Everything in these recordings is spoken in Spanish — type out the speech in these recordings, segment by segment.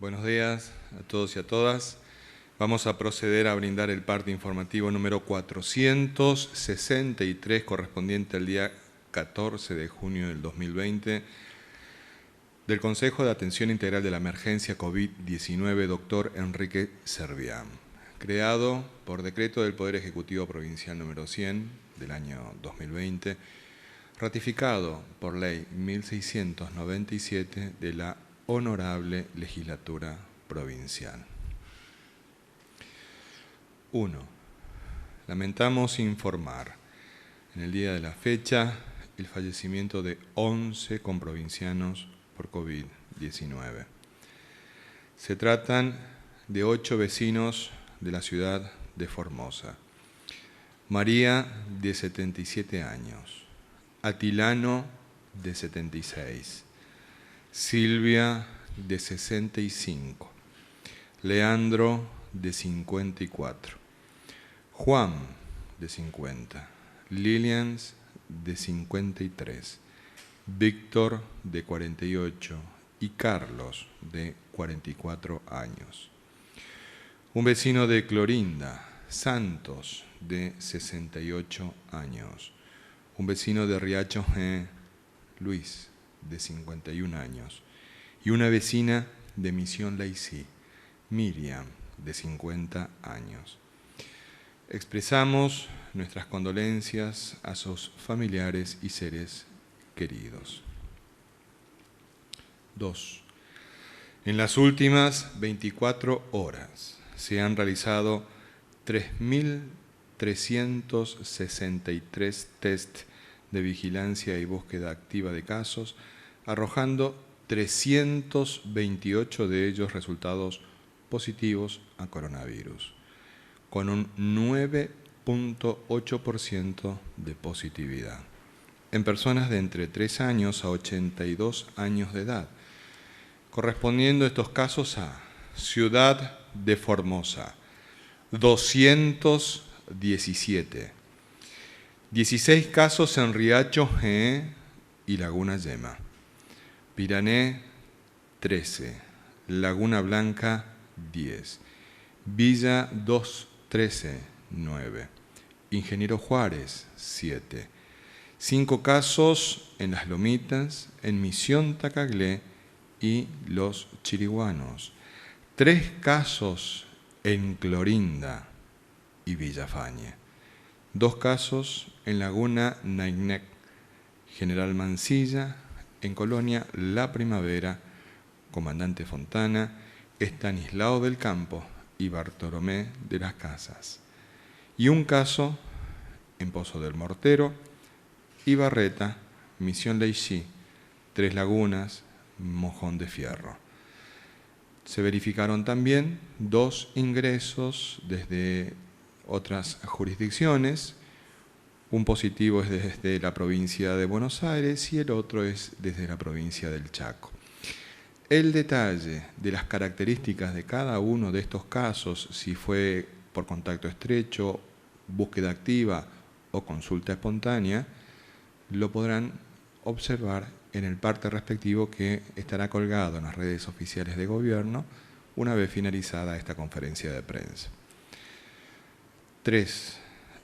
Buenos días a todos y a todas. Vamos a proceder a brindar el parte informativo número 463, correspondiente al día 14 de junio del 2020, del Consejo de Atención Integral de la Emergencia COVID-19, doctor Enrique Servián, creado por decreto del Poder Ejecutivo Provincial número 100 del año 2020, ratificado por ley 1697 de la Honorable Legislatura Provincial. 1. Lamentamos informar en el día de la fecha el fallecimiento de 11 comprovincianos por COVID-19. Se tratan de 8 vecinos de la ciudad de Formosa. María, de 77 años. Atilano, de 76. Silvia, de 65. Leandro, de 54. Juan, de 50. Lilians, de 53. Víctor, de 48. Y Carlos, de 44 años. Un vecino de Clorinda, Santos, de 68 años. Un vecino de Riacho, Luis, de 51 años. Y una vecina de Misión Laicí, Miriam, de 50 años. Expresamos nuestras condolencias a sus familiares y seres queridos. 2. En las últimas 24 horas se han realizado 3.363 test de vigilancia y búsqueda activa de casos, arrojando 328 de ellos resultados positivos a coronavirus, con un 9.8% de positividad, en personas de entre 3 años a 82 años de edad, correspondiendo estos casos a Ciudad de Formosa, 217, 16 casos en Riacho y Laguna Yema, Pirané 13, Laguna Blanca 10, Villa 213 9, Ingeniero Juárez 7, 5 casos en Las Lomitas, en Misión Tacaglé y Los Chiriguanos, 3 casos en Clorinda y Villafañe, 2 casos en Laguna Nainec, General Mansilla, en Colonia La Primavera, Comandante Fontana, Estanislao del Campo y Bartolomé de las Casas, y 1 caso en Pozo del Mortero, Ibarreta, Misión Laicí, 3 Lagunas, Mojón de Fierro. Se verificaron también 2 ingresos desde otras jurisdicciones. Un positivo es desde la provincia de Buenos Aires y el otro es desde la provincia del Chaco. El detalle de las características de cada uno de estos casos, si fue por contacto estrecho, búsqueda activa o consulta espontánea, lo podrán observar en el parte respectivo que estará colgado en las redes oficiales de gobierno una vez finalizada esta conferencia de prensa. 3.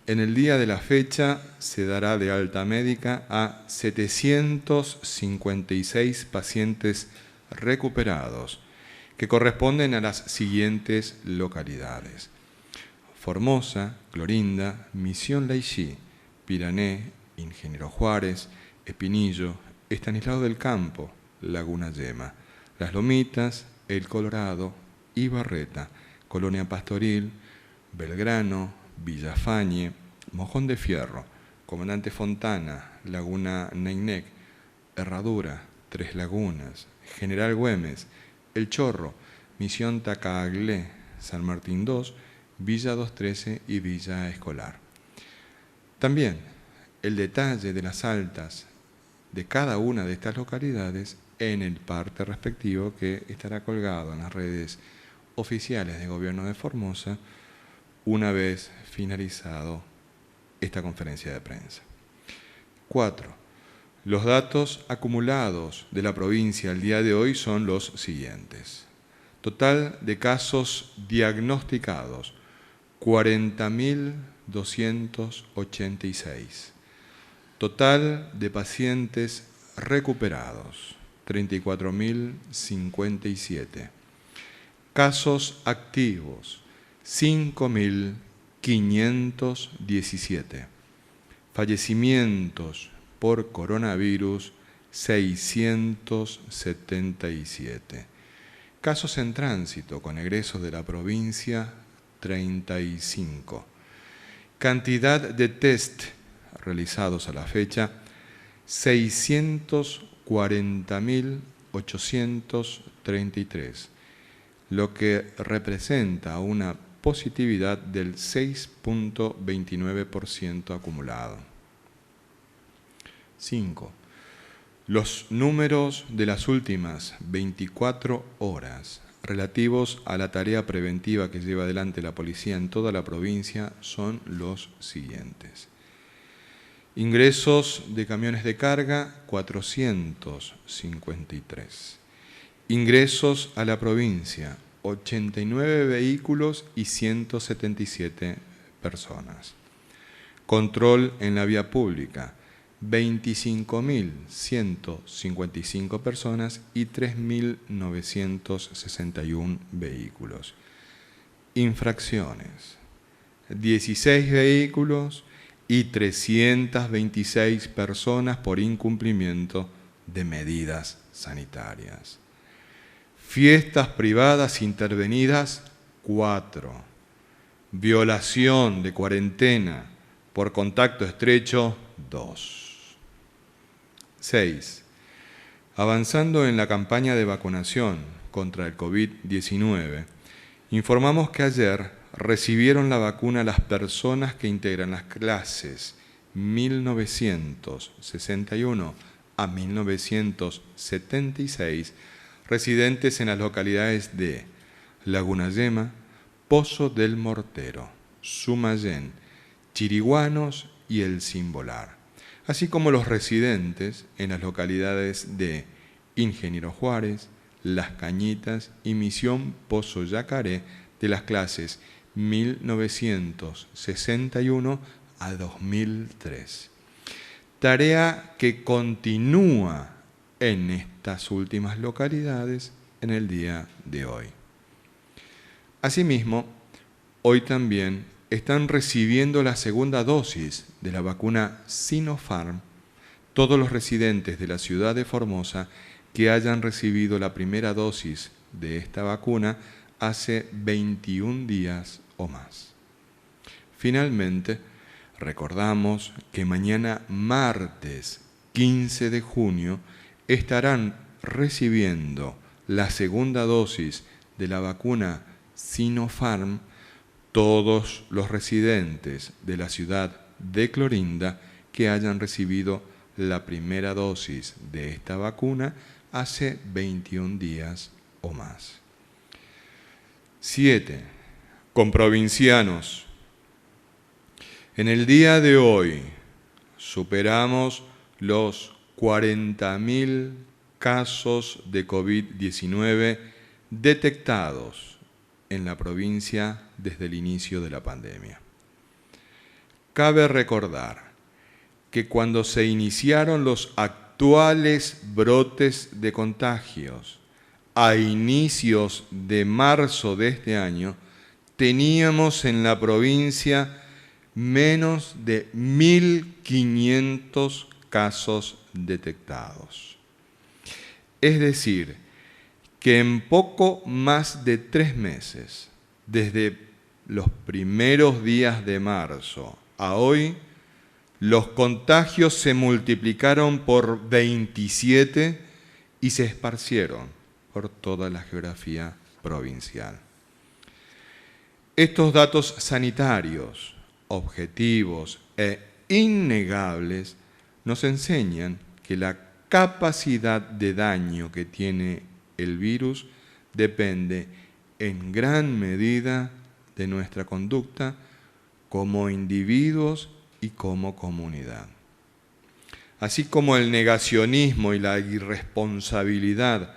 En el día de la fecha se dará de alta médica a 756 pacientes recuperados, que corresponden a las siguientes localidades: Formosa, Clorinda, Misión Laicí, Pirané, Ingeniero Juárez, Espinillo, Estanislao del Campo, Laguna Yema, Las Lomitas, El Colorado, Ibarreta, Colonia Pastoril, Belgrano, Villafañe, Mojón de Fierro, Comandante Fontana, Laguna Nainec, Herradura, 3 Lagunas, General Güemes, El Chorro, Misión Tacaglé, San Martín 2, Villa 213 y Villa Escolar. También el detalle de las altas de cada una de estas localidades en el parte respectivo que estará colgado en las redes oficiales de Gobierno de Formosa una vez finalizado esta conferencia de prensa. 4. Los datos acumulados de la provincia al día de hoy son los siguientes. Total de casos diagnosticados, 40.286. Total de pacientes recuperados, 34.057. Casos activos, 5.517. Fallecimientos por coronavirus, 677. Casos en tránsito con egresos de la provincia, 35. Cantidad de test realizados a la fecha, 640.833, lo que representa una positividad del 6.29% acumulado. 5. Los números de las últimas 24 horas relativos a la tarea preventiva que lleva adelante la policía en toda la provincia son los siguientes. Ingresos de camiones de carga, 453. Ingresos a la provincia, 89 vehículos y 177 personas. Control en la vía pública, 25.155 personas y 3.961 vehículos. Infracciones, 16 vehículos y 326 personas por incumplimiento de medidas sanitarias. Fiestas privadas intervenidas, 4. Violación de cuarentena por contacto estrecho, 2. 6. Avanzando en la campaña de vacunación contra el COVID-19, informamos que ayer recibieron la vacuna las personas que integran las clases 1961 a 1976, residentes en las localidades de Laguna Yema, Pozo del Mortero, Sumayén, Chiriguanos y El Cimbolar, así como los residentes en las localidades de Ingeniero Juárez, Las Cañitas y Misión Pozo Yacaré de las clases 1961 a 2003. Tarea que continúa en estas últimas localidades en el día de hoy. Asimismo, hoy también están recibiendo la segunda dosis de la vacuna Sinopharm todos los residentes de la ciudad de Formosa que hayan recibido la primera dosis de esta vacuna hace 21 días o más. Finalmente, recordamos que mañana martes 15 de junio estarán recibiendo la segunda dosis de la vacuna Sinopharm todos los residentes de la ciudad de Clorinda que hayan recibido la primera dosis de esta vacuna hace 21 días o más. 7. Comprovincianos. En el día de hoy superamos los 40.000 casos de COVID-19 detectados en la provincia desde el inicio de la pandemia. Cabe recordar que cuando se iniciaron los actuales brotes de contagios a inicios de marzo de este año, teníamos en la provincia menos de 1.500 casos detectados. Es decir, que en poco más de 3 meses, desde los primeros días de marzo a hoy, los contagios se multiplicaron por 27 y se esparcieron por toda la geografía provincial. Estos datos sanitarios, objetivos e innegables, nos enseñan que la capacidad de daño que tiene el virus depende en gran medida de nuestra conducta como individuos y como comunidad. Así como el negacionismo y la irresponsabilidad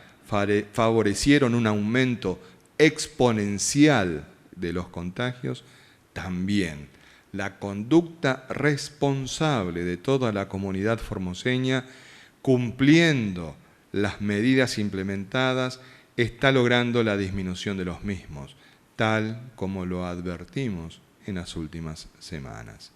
favorecieron un aumento exponencial de los contagios, también la conducta responsable de toda la comunidad formoseña, cumpliendo las medidas implementadas, está logrando la disminución de los mismos, tal como lo advertimos en las últimas semanas.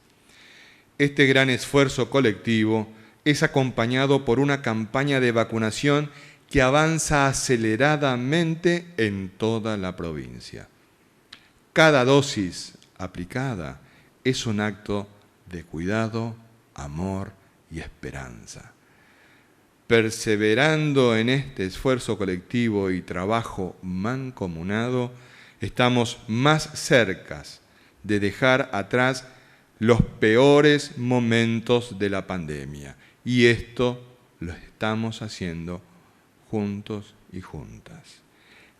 Este gran esfuerzo colectivo es acompañado por una campaña de vacunación que avanza aceleradamente en toda la provincia. Cada dosis aplicada es un acto de cuidado, amor y esperanza. Perseverando en este esfuerzo colectivo y trabajo mancomunado, estamos más cerca de dejar atrás los peores momentos de la pandemia. Y esto lo estamos haciendo juntos y juntas.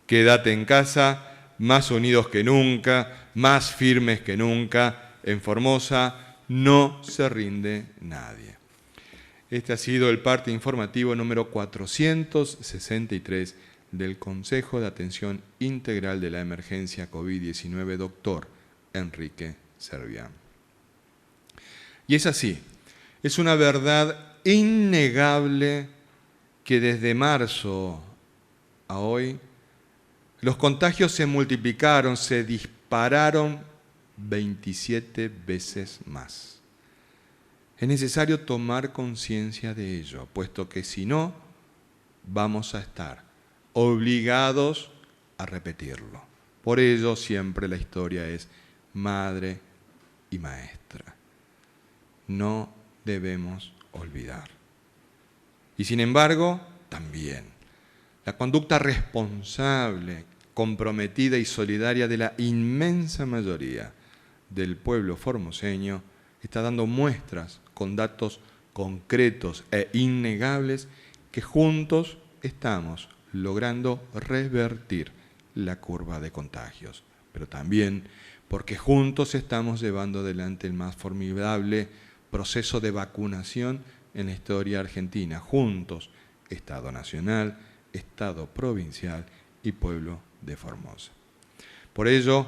Quédate en casa, más unidos que nunca, más firmes que nunca. En Formosa no se rinde nadie. Este ha sido el parte informativo número 463 del Consejo de Atención Integral de la Emergencia COVID-19, doctor Enrique Servián. Y es así, es una verdad innegable que desde marzo a hoy los contagios se multiplicaron, se dispararon 27 veces más. Es necesario tomar conciencia de ello, puesto que si no, vamos a estar obligados a repetirlo. Por ello, siempre la historia es madre y maestra. No debemos olvidar. Y sin embargo, también, la conducta responsable, comprometida y solidaria de la inmensa mayoría del pueblo formoseño está dando muestras con datos concretos e innegables que juntos estamos logrando revertir la curva de contagios, pero también porque juntos estamos llevando adelante el más formidable proceso de vacunación en la historia argentina, juntos, Estado Nacional, Estado Provincial y Pueblo de Formosa. Por ello,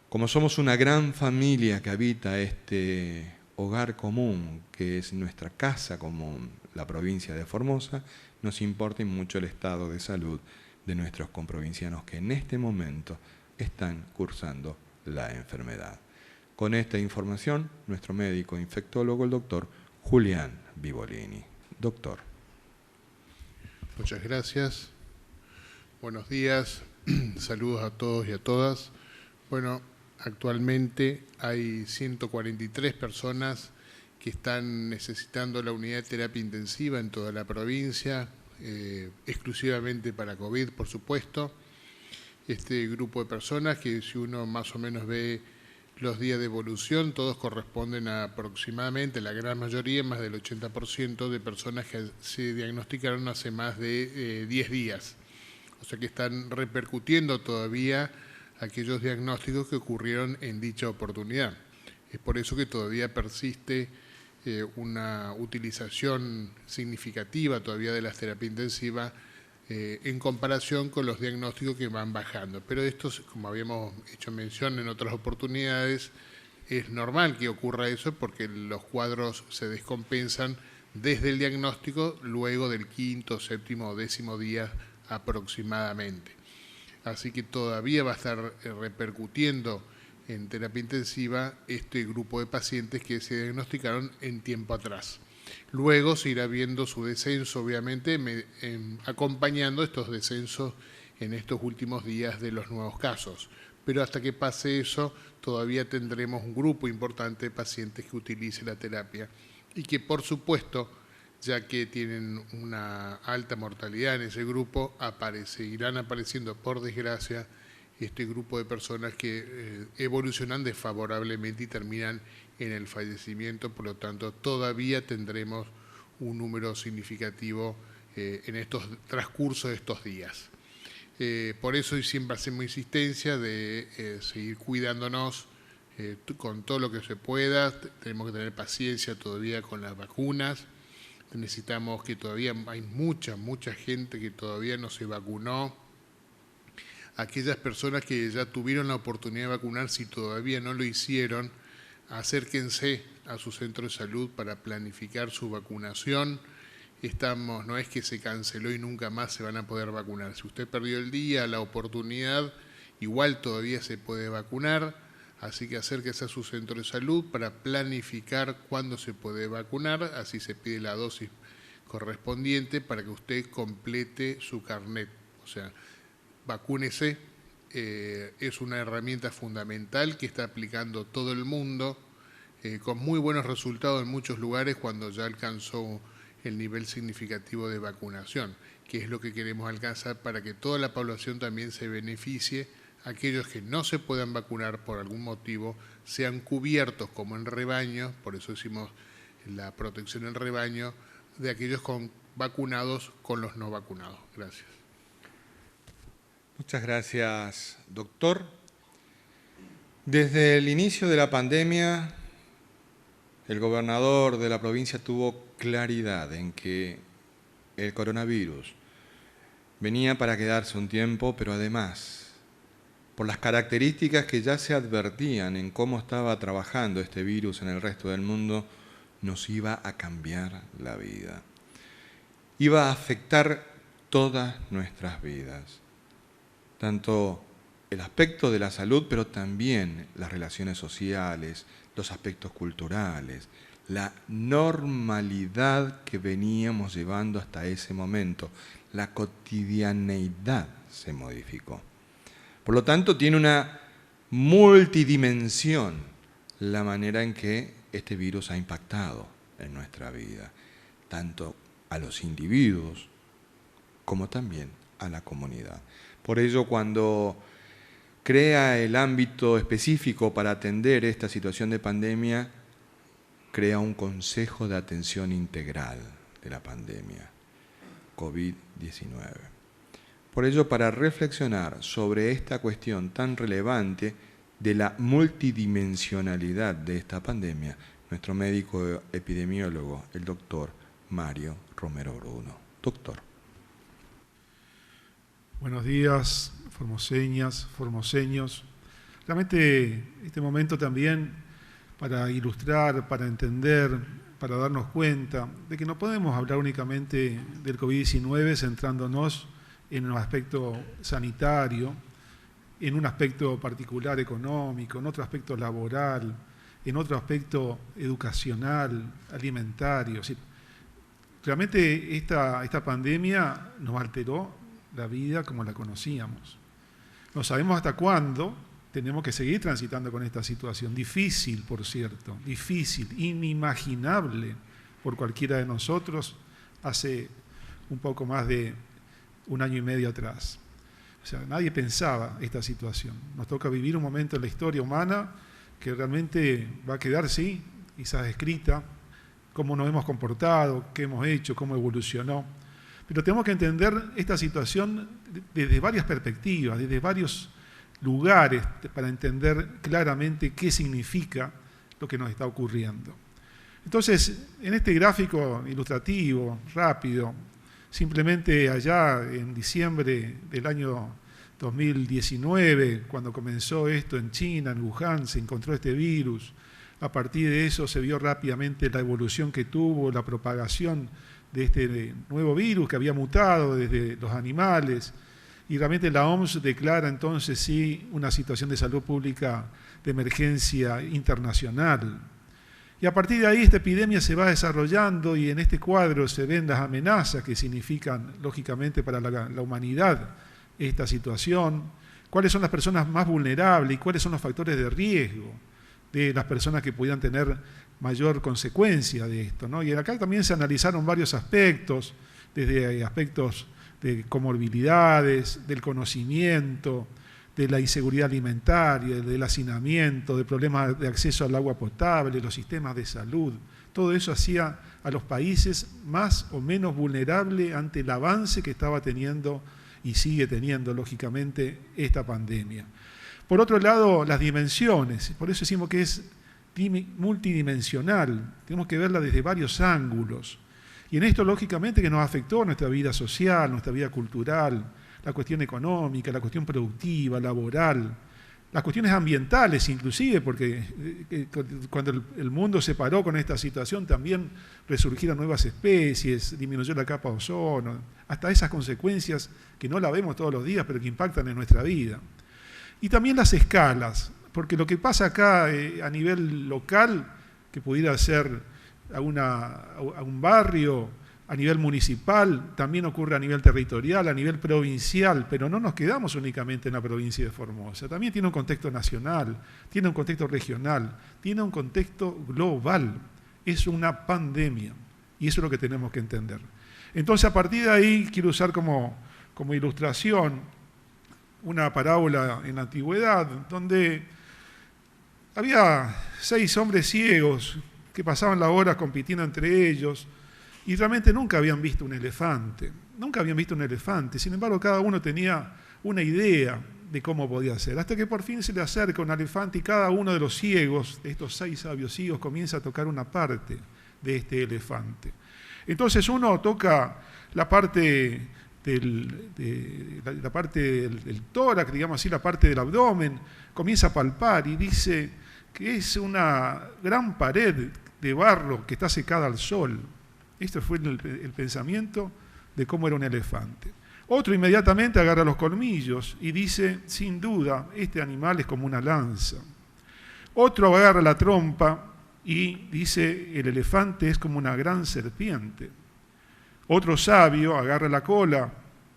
como somos una gran familia que habita este hogar común, que es nuestra casa común, la provincia de Formosa, nos importa mucho el estado de salud de nuestros comprovincianos que en este momento están cursando la enfermedad. Con esta información, nuestro médico infectólogo, el doctor Julián Vivolini. Doctor. Muchas gracias. Buenos días. Saludos a todos y a todas. Bueno, actualmente hay 143 personas que están necesitando la unidad de terapia intensiva en toda la provincia, exclusivamente para COVID, por supuesto. Este grupo de personas que, si uno más o menos ve los días de evolución, todos corresponden a aproximadamente, la gran mayoría, más del 80% de personas que se diagnosticaron hace más de 10 días. O sea que están repercutiendo todavía aquellos diagnósticos que ocurrieron en dicha oportunidad. Es por eso que todavía persiste una utilización significativa todavía de la terapia intensiva en comparación con los diagnósticos que van bajando. Pero esto, como habíamos hecho mención en otras oportunidades, es normal que ocurra eso porque los cuadros se descompensan desde el diagnóstico luego del 5º, 7º o 10º día aproximadamente. Así que todavía va a estar repercutiendo en terapia intensiva este grupo de pacientes que se diagnosticaron en tiempo atrás. Luego se irá viendo su descenso, obviamente, acompañando estos descensos en estos últimos días de los nuevos casos. Pero hasta que pase eso, todavía tendremos un grupo importante de pacientes que utilicen la terapia y que, por supuesto, ya que tienen una alta mortalidad en ese grupo, irán apareciendo, por desgracia, este grupo de personas que evolucionan desfavorablemente y terminan en el fallecimiento. Por lo tanto, todavía tendremos un número significativo en estos transcurso de estos días. Por eso siempre hacemos insistencia de seguir cuidándonos con todo lo que se pueda. Tenemos que tener paciencia todavía con las vacunas. Necesitamos que todavía hay mucha gente que todavía no se vacunó. aquellas personas que ya tuvieron la oportunidad de vacunar, si todavía no lo hicieron, acérquense a su centro de salud para planificar su vacunación. No es que se canceló y nunca más se van a poder vacunar. Si usted perdió el día, la oportunidad, igual todavía se puede vacunar, así que acérquese a su centro de salud para planificar cuándo se puede vacunar, así se pide la dosis correspondiente para que usted complete su carnet. O sea, vacúnese, es una herramienta fundamental que está aplicando todo el mundo, con muy buenos resultados en muchos lugares cuando ya alcanzó el nivel significativo de vacunación, que es lo que queremos alcanzar para que toda la población también se beneficie. Aquellos que no se puedan vacunar por algún motivo sean cubiertos como en rebaño, por eso decimos la protección en rebaño, de aquellos vacunados con los no vacunados. Gracias. Muchas gracias, doctor. Desde el inicio de la pandemia, el gobernador de la provincia tuvo claridad en que el coronavirus venía para quedarse un tiempo, pero además, por las características que ya se advertían en cómo estaba trabajando este virus en el resto del mundo, nos iba a cambiar la vida. Iba a afectar todas nuestras vidas, tanto el aspecto de la salud, pero también las relaciones sociales, los aspectos culturales, la normalidad que veníamos llevando hasta ese momento, la cotidianeidad se modificó. Por lo tanto, tiene una multidimensión la manera en que este virus ha impactado en nuestra vida, tanto a los individuos como también a la comunidad. Por ello, cuando crea el ámbito específico para atender esta situación de pandemia, crea un Consejo de Atención Integral de la pandemia, COVID-19. Por ello, para reflexionar sobre esta cuestión tan relevante de la multidimensionalidad de esta pandemia, nuestro médico epidemiólogo, el doctor Mario Romero Bruno. Doctor. Buenos días, formoseñas, formoseños. Realmente este momento también para ilustrar, para entender, para darnos cuenta de que no podemos hablar únicamente del COVID-19 centrándonos en un aspecto sanitario, en un aspecto particular económico, en otro aspecto laboral, en otro aspecto educacional, alimentario. ¿Sí? Realmente esta pandemia nos alteró la vida como la conocíamos. No sabemos hasta cuándo tenemos que seguir transitando con esta situación. Difícil, por cierto, difícil, inimaginable por cualquiera de nosotros hace un poco más de un año y medio atrás. O sea, nadie pensaba esta situación. Nos toca vivir un momento en la historia humana que realmente va a quedar, sí, quizás escrita, cómo nos hemos comportado, qué hemos hecho, cómo evolucionó. Pero tenemos que entender esta situación desde varias perspectivas, desde varios lugares, para entender claramente qué significa lo que nos está ocurriendo. Entonces, en este gráfico ilustrativo, rápido, simplemente allá en diciembre del año 2019, cuando comenzó esto en China, en Wuhan, se encontró este virus. A partir de eso se vio rápidamente la evolución que tuvo, la propagación de este nuevo virus que había mutado desde los animales. Y realmente la OMS declara entonces sí una situación de salud pública de emergencia internacional. Y a partir de ahí esta epidemia se va desarrollando y en este cuadro se ven las amenazas que significan, lógicamente, para la humanidad esta situación, cuáles son las personas más vulnerables y cuáles son los factores de riesgo de las personas que pudieran tener mayor consecuencia de esto, ¿no? Y acá también se analizaron varios aspectos, desde aspectos de comorbilidades, del conocimiento, de la inseguridad alimentaria, del hacinamiento, de problemas de acceso al agua potable, los sistemas de salud. Todo eso hacía a los países más o menos vulnerables ante el avance que estaba teniendo y sigue teniendo, lógicamente, esta pandemia. Por otro lado, las dimensiones, por eso decimos que es multidimensional, tenemos que verla desde varios ángulos. Y en esto, lógicamente, que nos afectó nuestra vida social, nuestra vida cultural, la cuestión económica, la cuestión productiva, laboral, las cuestiones ambientales inclusive, porque cuando el mundo se paró con esta situación también resurgieron nuevas especies, disminuyó la capa de ozono, hasta esas consecuencias que no la vemos todos los días, pero que impactan en nuestra vida. Y también las escalas, porque lo que pasa acá a nivel local, que pudiera ser a un barrio, a nivel municipal, también ocurre a nivel territorial, a nivel provincial, pero no nos quedamos únicamente en la provincia de Formosa. También tiene un contexto nacional, tiene un contexto regional, tiene un contexto global. Es una pandemia y eso es lo que tenemos que entender. Entonces, a partir de ahí, quiero usar como ilustración una parábola en la antigüedad, donde había 6 hombres ciegos que pasaban la hora compitiendo entre ellos, y realmente nunca habían visto un elefante, sin embargo cada uno tenía una idea de cómo podía ser, hasta que por fin se le acerca un elefante y cada uno de los ciegos, de estos 6 sabios ciegos, comienza a tocar una parte de este elefante. Entonces uno toca la parte del tórax, digamos así, la parte del abdomen, comienza a palpar y dice que es una gran pared de barro que está secada al sol. Esto fue el pensamiento de cómo era un elefante. Otro inmediatamente agarra los colmillos y dice, sin duda, este animal es como una lanza. Otro agarra la trompa y dice, el elefante es como una gran serpiente. Otro sabio agarra la cola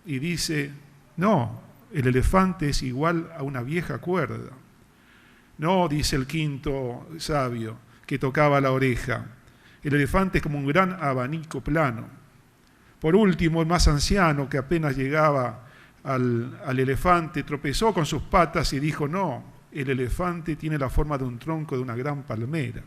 y dice, no, el elefante es igual a una vieja cuerda. No, dice el quinto sabio, que tocaba la oreja, el elefante es como un gran abanico plano. Por último, el más anciano, que apenas llegaba al elefante, tropezó con sus patas y dijo, no, el elefante tiene la forma de un tronco de una gran palmera.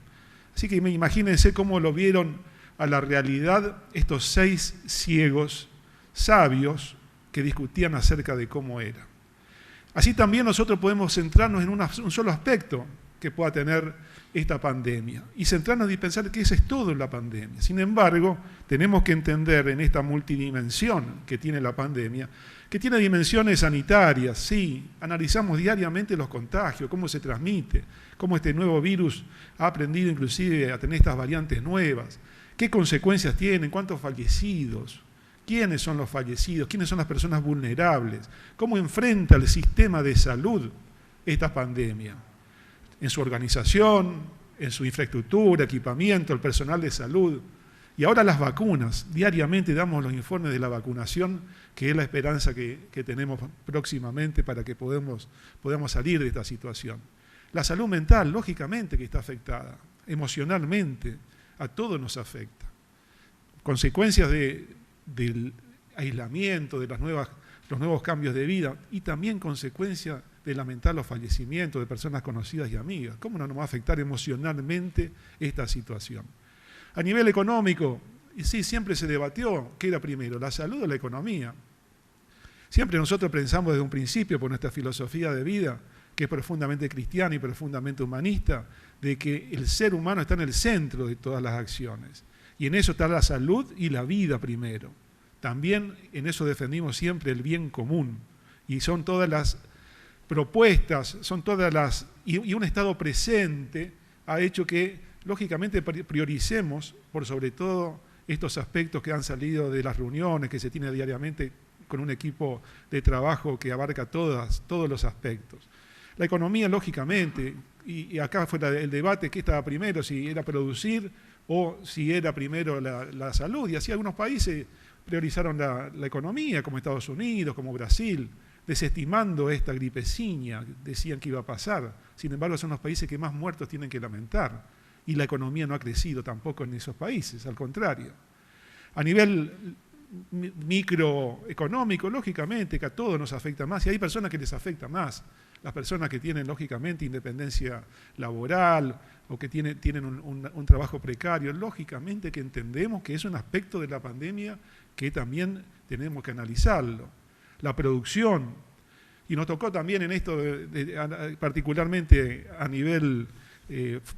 Así que imagínense cómo lo vieron a la realidad estos 6 ciegos sabios que discutían acerca de cómo era. Así también nosotros podemos centrarnos en un solo aspecto que pueda tener esta pandemia y centrarnos y pensar que ese es todo en la pandemia. Sin embargo, tenemos que entender en esta multidimensión que tiene la pandemia, que tiene dimensiones sanitarias, sí, analizamos diariamente los contagios, cómo se transmite, cómo este nuevo virus ha aprendido inclusive a tener estas variantes nuevas, qué consecuencias tienen, cuántos fallecidos, quiénes son los fallecidos, quiénes son las personas vulnerables, cómo enfrenta el sistema de salud esta pandemia, en su organización, en su infraestructura, equipamiento, el personal de salud. Y ahora las vacunas, diariamente damos los informes de la vacunación, que es la esperanza que tenemos próximamente para que podamos salir de esta situación. La salud mental, lógicamente que está afectada, emocionalmente, a todos nos afecta. Consecuencias del aislamiento, de los nuevos cambios de vida y también consecuencias de lamentar los fallecimientos de personas conocidas y amigas. ¿Cómo no nos va a afectar emocionalmente esta situación? A nivel económico, sí, siempre se debatió qué era primero, la salud o la economía. Siempre nosotros pensamos desde un principio, por nuestra filosofía de vida, que es profundamente cristiana y profundamente humanista, de que el ser humano está en el centro de todas las acciones. Y en eso está la salud y la vida primero. También en eso defendimos siempre el bien común. Y son todas las propuestas, y un Estado presente ha hecho que, lógicamente, prioricemos por sobre todo estos aspectos que han salido de las reuniones que se tiene diariamente con un equipo de trabajo que abarca todos los aspectos. La economía, lógicamente, y acá fue el debate, ¿qué estaba primero? Si era producir o si era primero la salud. Y así algunos países priorizaron la economía, como Estados Unidos, como Brasil, desestimando esta gripeciña, decían que iba a pasar. Sin embargo, son los países que más muertos tienen que lamentar. Y la economía no ha crecido tampoco en esos países, al contrario. A nivel microeconómico, lógicamente, que a todos nos afecta más, y hay personas que les afecta más. Las personas que tienen, lógicamente, independencia laboral o que tienen un trabajo precario, lógicamente que entendemos que es un aspecto de la pandemia que también tenemos que analizarlo. La producción, y nos tocó también en esto, particularmente a nivel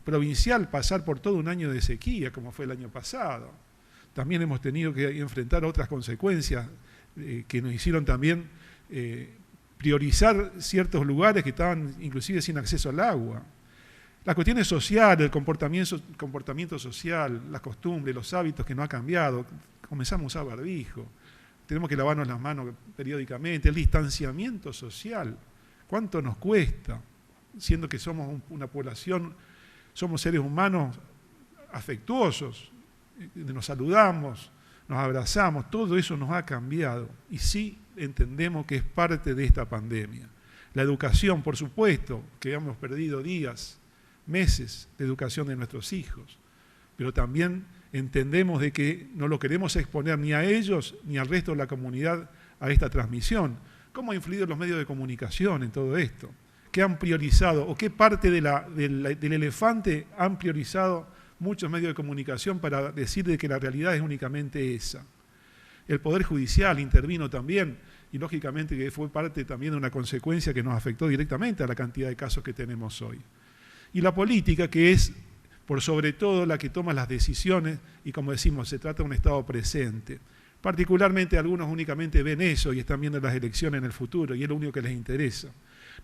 provincial, pasar por todo un año de sequía, como fue el año pasado. También hemos tenido que enfrentar otras consecuencias que nos hicieron también priorizar ciertos lugares que estaban inclusive sin acceso al agua. Las cuestiones sociales, el comportamiento social, las costumbres, los hábitos que no ha cambiado. Comenzamos a usar barbijo, tenemos que lavarnos las manos periódicamente, el distanciamiento social, ¿cuánto nos cuesta? Siendo que somos una población, somos seres humanos afectuosos, nos saludamos, nos abrazamos, todo eso nos ha cambiado y sí entendemos que es parte de esta pandemia. La educación, por supuesto, que hemos perdido días, meses de educación de nuestros hijos, pero también entendemos de que no lo queremos exponer ni a ellos ni al resto de la comunidad a esta transmisión. ¿Cómo han influido los medios de comunicación en todo esto? ¿Qué han priorizado o qué parte del elefante han priorizado muchos medios de comunicación para decir de que la realidad es únicamente esa? El Poder Judicial intervino también y lógicamente que fue parte también de una consecuencia que nos afectó directamente a la cantidad de casos que tenemos hoy. Y la política, que es por sobre todo la que toma las decisiones y como decimos, se trata de un Estado presente. Particularmente algunos únicamente ven eso y están viendo las elecciones en el futuro y es lo único que les interesa.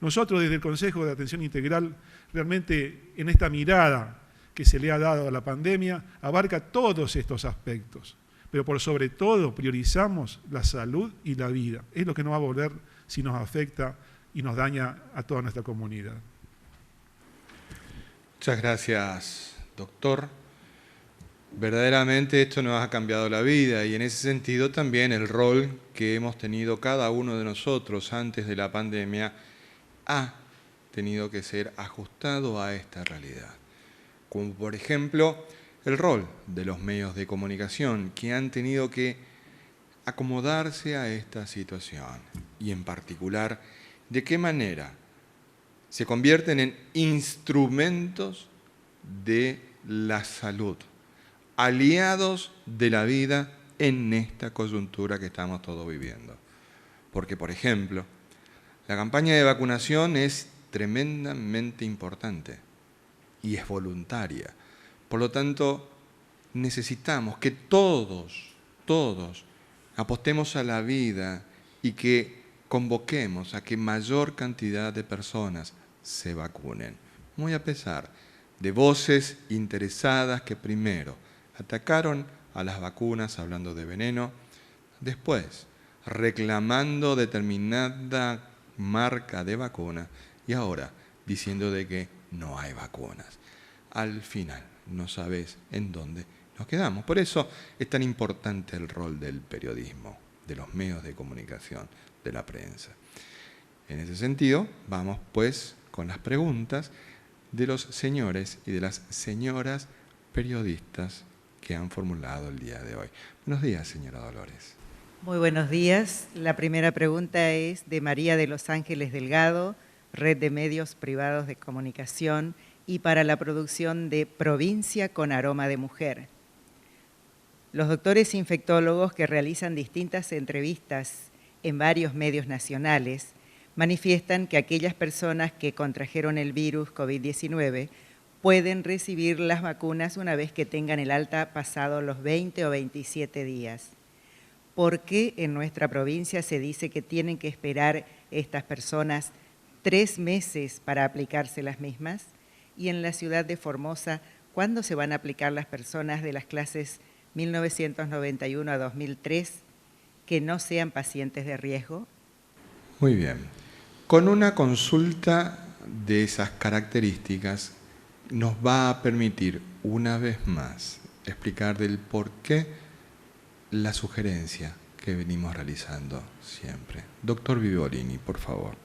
Nosotros desde el Consejo de Atención Integral realmente en esta mirada que se le ha dado a la pandemia abarca todos estos aspectos, pero por sobre todo priorizamos la salud y la vida. Es lo que nos va a volver si nos afecta y nos daña a toda nuestra comunidad. Muchas gracias, doctor. Verdaderamente esto nos ha cambiado la vida y en ese sentido también el rol que hemos tenido cada uno de nosotros antes de la pandemia ha tenido que ser ajustado a esta realidad. Como por ejemplo el rol de los medios de comunicación que han tenido que acomodarse a esta situación y en particular de qué manera se convierten en instrumentos de la salud, aliados de la vida en esta coyuntura que estamos todos viviendo. Porque, por ejemplo, la campaña de vacunación es tremendamente importante y es voluntaria. Por lo tanto, necesitamos que todos apostemos a la vida y que convoquemos a que mayor cantidad de personas se vacunen, muy a pesar de voces interesadas que primero atacaron a las vacunas hablando de veneno, después reclamando determinada marca de vacuna y ahora diciendo de que no hay vacunas. Al final no sabes en dónde nos quedamos. Por eso es tan importante el rol del periodismo, de los medios de comunicación, de la prensa. En ese sentido, vamos pues con las preguntas de los señores y de las señoras periodistas que han formulado el día de hoy. Buenos días, señora Dolores. Muy buenos días. La primera pregunta es de María de Los Ángeles Delgado, Red de Medios Privados de Comunicación y para la producción de Provincia con Aroma de Mujer. Los doctores infectólogos que realizan distintas entrevistas en varios medios nacionales manifiestan que aquellas personas que contrajeron el virus COVID-19 pueden recibir las vacunas una vez que tengan el alta pasado los 20 o 27 días. ¿Por qué en nuestra provincia se dice que tienen que esperar estas personas 3 meses para aplicarse las mismas? Y en la ciudad de Formosa, ¿cuándo se van a aplicar las personas de las clases 1991 a 2003 que no sean pacientes de riesgo? Muy bien. Con una consulta de esas características nos va a permitir una vez más explicar del por qué la sugerencia que venimos realizando siempre. Doctor Vivolini, por favor.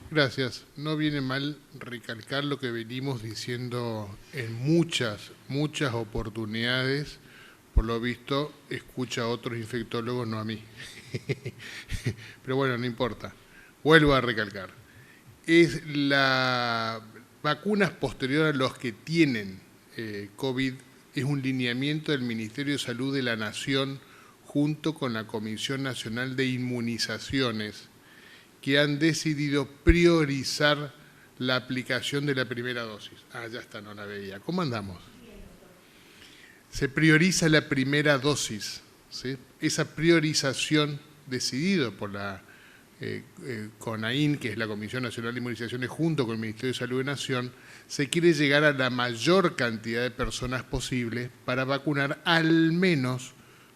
Gracias. No viene mal recalcar lo que venimos diciendo en muchas oportunidades. Por lo visto, escucha a otros infectólogos, no a mí. Pero bueno, no importa. Vuelvo a recalcar. Es la vacunas posterior a los que tienen COVID, es un lineamiento del Ministerio de Salud de la Nación junto con la Comisión Nacional de Inmunizaciones que han decidido priorizar la aplicación de la primera dosis. Ah, ya está, no la veía. ¿Cómo andamos? Se prioriza la primera dosis, ¿sí? Esa priorización decidida por la CONAIN, que es la Comisión Nacional de Inmunizaciones, junto con el Ministerio de Salud de Nación, se quiere llegar a la mayor cantidad de personas posible para vacunar al menos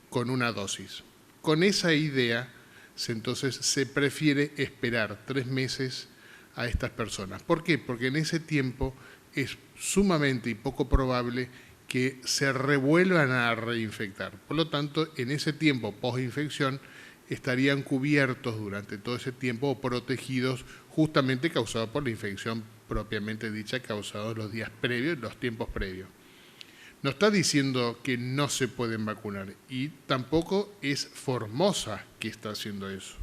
con una dosis. Con esa idea, entonces se prefiere esperar 3 meses a estas personas. ¿Por qué? Porque en ese tiempo es sumamente y poco probable que se revuelvan a reinfectar. Por lo tanto, en ese tiempo post-infección estarían cubiertos durante todo ese tiempo o protegidos justamente causado por la infección propiamente dicha, causado los días previos, los tiempos previos. No está diciendo que no se pueden vacunar y tampoco es Formosa que está haciendo eso.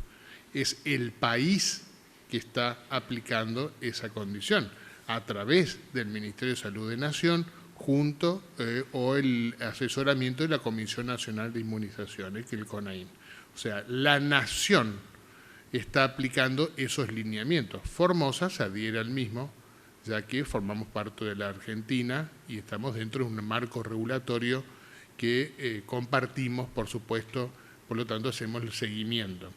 Es el país que está aplicando esa condición a través del Ministerio de Salud de Nación junto o el asesoramiento de la Comisión Nacional de Inmunizaciones, que es el CONAIN. O sea, la nación está aplicando esos lineamientos. Formosa se adhiere al mismo, ya que formamos parte de la Argentina y estamos dentro de un marco regulatorio que compartimos, por supuesto, por lo tanto hacemos el seguimiento.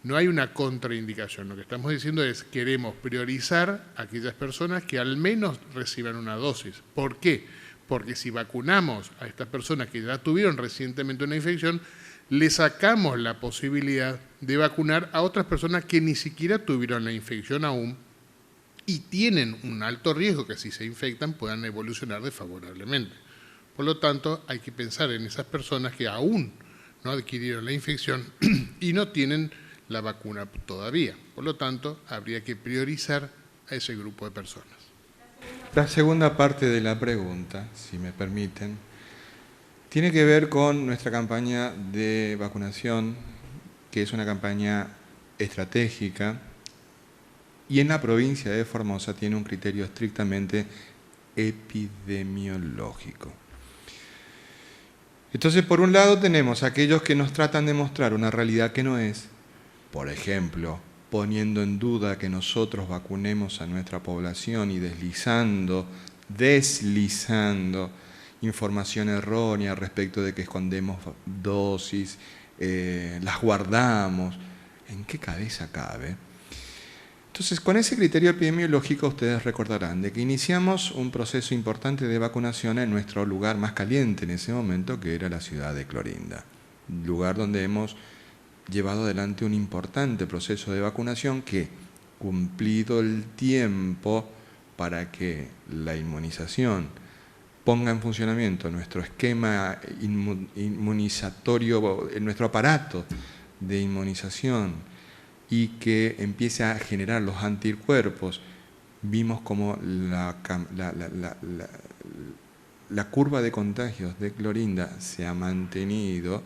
No hay una contraindicación, lo que estamos diciendo es que queremos priorizar a aquellas personas que al menos reciban una dosis. ¿Por qué? Porque si vacunamos a estas personas que ya tuvieron recientemente una infección, le sacamos la posibilidad de vacunar a otras personas que ni siquiera tuvieron la infección aún y tienen un alto riesgo que si se infectan puedan evolucionar desfavorablemente. Por lo tanto, hay que pensar en esas personas que aún no adquirieron la infección y no tienen la vacuna todavía. Por lo tanto, habría que priorizar a ese grupo de personas. La segunda parte de la pregunta, si me permiten, tiene que ver con nuestra campaña de vacunación, que es una campaña estratégica, y en la provincia de Formosa tiene un criterio estrictamente epidemiológico. Entonces, por un lado tenemos aquellos que nos tratan de mostrar una realidad que no es, por ejemplo, poniendo en duda que nosotros vacunemos a nuestra población y deslizando información errónea respecto de que escondemos dosis, las guardamos. ¿En qué cabeza cabe? Entonces, con ese criterio epidemiológico, ustedes recordarán de que iniciamos un proceso importante de vacunación en nuestro lugar más caliente en ese momento, que era la ciudad de Clorinda, lugar donde hemos llevado adelante un importante proceso de vacunación que, cumplido el tiempo para que la inmunización ponga en funcionamiento nuestro esquema inmunizatorio, nuestro aparato de inmunización, y que empiece a generar los anticuerpos, vimos como la curva de contagios de Clorinda se ha mantenido,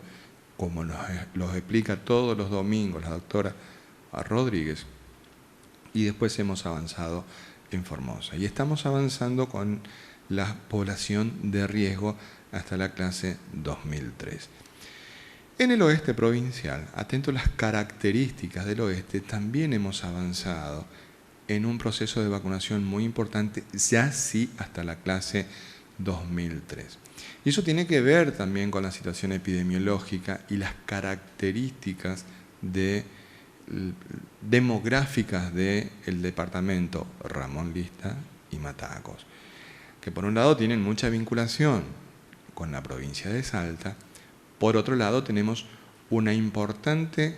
como los explica todos los domingos la doctora Rodríguez, y después hemos avanzado en Formosa. Y estamos avanzando con la población de riesgo hasta la clase 2003. En el oeste provincial, atento a las características del oeste, también hemos avanzado en un proceso de vacunación muy importante, ya sí hasta la clase 2003. Y eso tiene que ver también con la situación epidemiológica y las características demográficas del departamento Ramón Lista y Matacos, que por un lado tienen mucha vinculación con la provincia de Salta. Por otro lado, tenemos una importante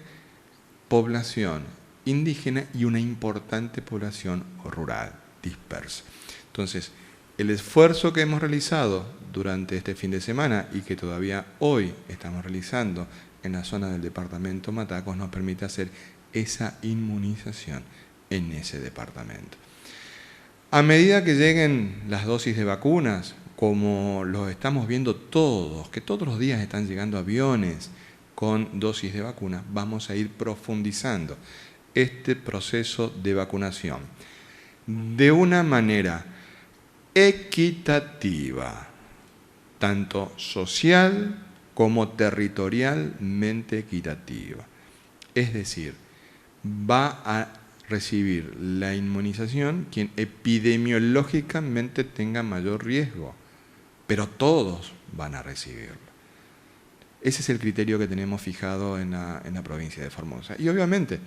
población indígena y una importante población rural dispersa. Entonces, el esfuerzo que hemos realizado durante este fin de semana y que todavía hoy estamos realizando en la zona del departamento Matacos nos permite hacer esa inmunización en ese departamento. A medida que lleguen las dosis de vacunas, como lo estamos viendo todos, que todos los días están llegando aviones con dosis de vacuna, vamos a ir profundizando este proceso de vacunación de una manera equitativa, tanto social como territorialmente equitativa. Es decir, va a recibir la inmunización quien epidemiológicamente tenga mayor riesgo, pero todos van a recibirlo. Ese es el criterio que tenemos fijado en la provincia de Formosa. Y obviamente,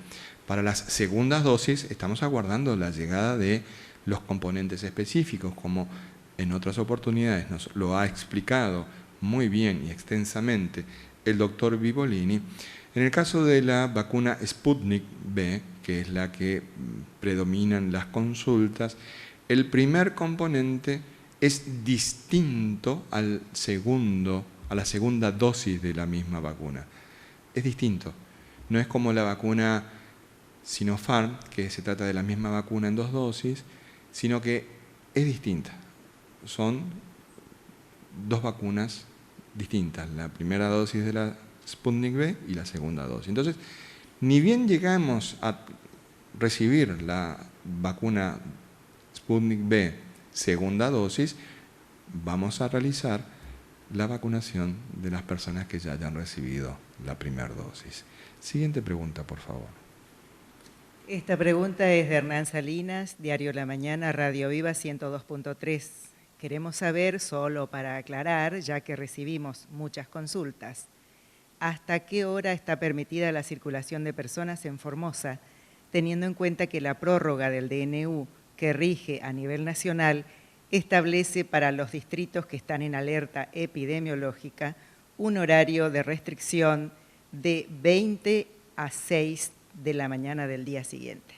para las segundas dosis estamos aguardando la llegada de los componentes específicos, como en otras oportunidades nos lo ha explicado muy bien y extensamente el doctor Vivolini. En el caso de la vacuna Sputnik V, que es la que predominan las consultas, el primer componente es distinto a la segunda dosis de la misma vacuna. Es distinto. No es como la vacuna Sinopharm, que se trata de la misma vacuna en 2 dosis, sino que es distinta. Son 2 vacunas distintas, la primera dosis de la Sputnik V y la segunda dosis. Entonces, ni bien llegamos a recibir la vacuna Sputnik V segunda dosis, vamos a realizar la vacunación de las personas que ya hayan recibido la primera dosis. Siguiente pregunta, por favor. Esta pregunta es de Hernán Salinas, Diario La Mañana, Radio Viva 102.3. Queremos saber, solo para aclarar, ya que recibimos muchas consultas, ¿hasta qué hora está permitida la circulación de personas en Formosa, teniendo en cuenta que la prórroga del DNU que rige a nivel nacional establece para los distritos que están en alerta epidemiológica un horario de restricción de 20 a 6 de la mañana del día siguiente?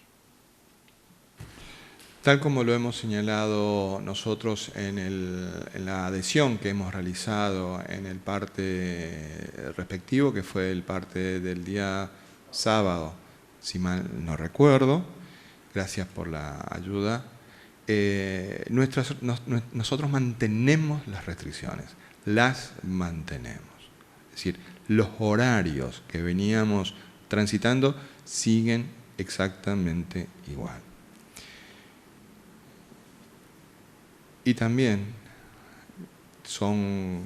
Tal como lo hemos señalado nosotros en la adhesión que hemos realizado en el parte respectivo, que fue el parte del día sábado, si mal no recuerdo, gracias por la ayuda, nosotros mantenemos las restricciones, las mantenemos. Es decir, los horarios que veníamos transitando siguen exactamente igual. Y también son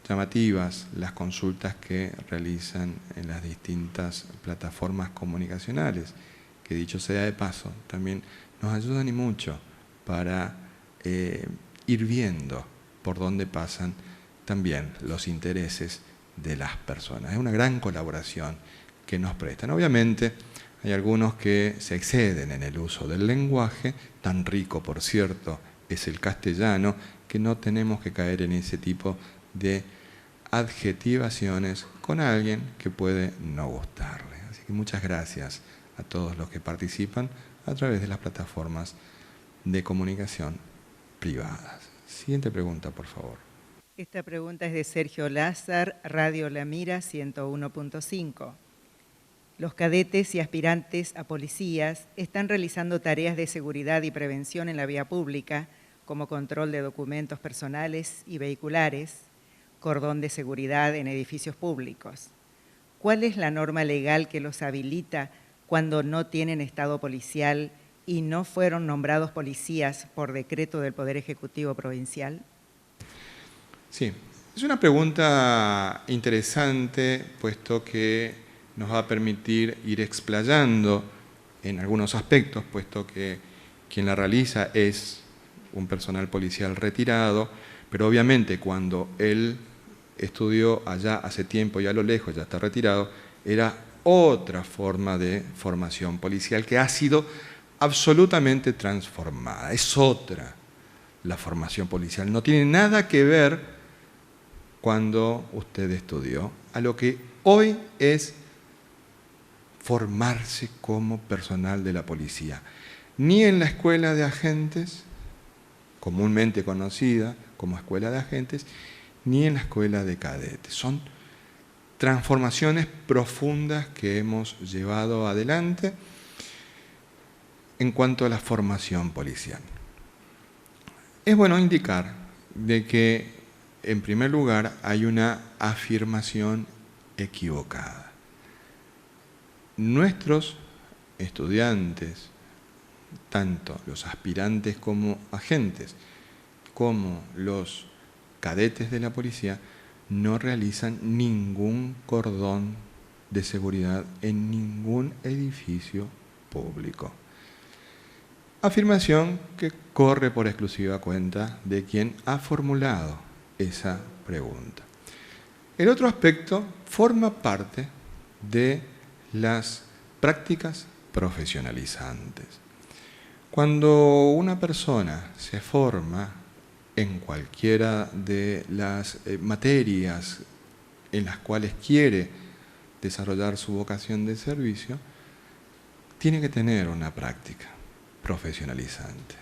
llamativas las consultas que realizan en las distintas plataformas comunicacionales, que dicho sea de paso, también nos ayudan y mucho para ir viendo por dónde pasan también los intereses de las personas. Es una gran colaboración que nos prestan. Obviamente hay algunos que se exceden en el uso del lenguaje, tan rico por cierto es el castellano, que no tenemos que caer en ese tipo de adjetivaciones con alguien que puede no gustarle. Así que muchas gracias a todos los que participan a través de las plataformas de comunicación privadas. Siguiente pregunta, por favor. Esta pregunta es de Sergio Lázar, Radio La Mira 101.5. Los cadetes y aspirantes a policías están realizando tareas de seguridad y prevención en la vía pública, como control de documentos personales y vehiculares, cordón de seguridad en edificios públicos. ¿Cuál es la norma legal que los habilita cuando no tienen estado policial y no fueron nombrados policías por decreto del Poder Ejecutivo Provincial? Sí, es una pregunta interesante, puesto que nos va a permitir ir explayando en algunos aspectos, puesto que quien la realiza es un personal policial retirado, pero obviamente cuando él estudió allá hace tiempo y a lo lejos ya está retirado, era otra forma de formación policial que ha sido absolutamente transformada. Es otra la formación policial. No tiene nada que ver cuando usted estudió a lo que hoy es formarse como personal de la policía. Ni en la escuela de agentes, comúnmente conocida como escuela de agentes, ni en la escuela de cadetes. Son transformaciones profundas que hemos llevado adelante en cuanto a la formación policial. Es bueno indicar de que, en primer lugar, hay una afirmación equivocada. Nuestros estudiantes, tanto los aspirantes como agentes, como los cadetes de la policía, no realizan ningún cordón de seguridad en ningún edificio público. Afirmación que corre por exclusiva cuenta de quien ha formulado esa pregunta. El otro aspecto forma parte de las prácticas profesionalizantes. Cuando una persona se forma en cualquiera de las materias en las cuales quiere desarrollar su vocación de servicio, tiene que tener una práctica profesionalizante.